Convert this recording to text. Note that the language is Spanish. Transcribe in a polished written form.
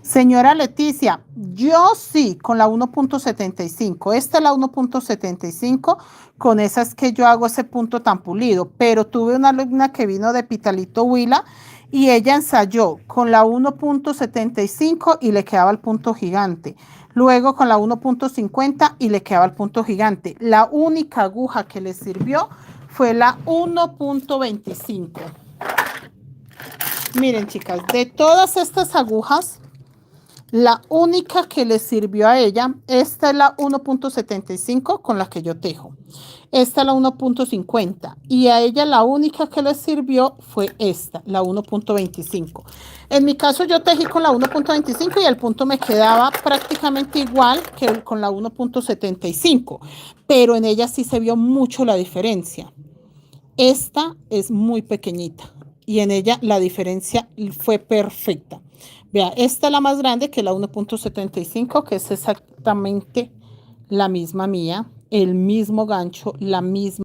Señora Leticia, yo sí, con la 1.75. Esta es la 1.75. Con esa es que yo hago ese punto tan pulido. Pero tuve una alumna que vino de Pitalito Huila y ella ensayó con la 1.75 y le quedaba el punto gigante. Luego con la 1.50 y le quedaba el punto gigante. La única aguja que le sirvió fue la 1.25. Miren, chicas, de todas estas agujas, la única que le sirvió a ella, esta es la 1.75 con la que yo tejo. Esta es la 1.50 y a ella la única que le sirvió fue esta, la 1.25. En mi caso yo tejí con la 1.25 y el punto me quedaba prácticamente igual que con la 1.75, pero en ella sí se vio mucho la diferencia. Esta es muy pequeñita y en ella la diferencia fue perfecta. Vea, esta es la más grande, que es la 1.75, que es exactamente la misma mía, el mismo gancho, la misma.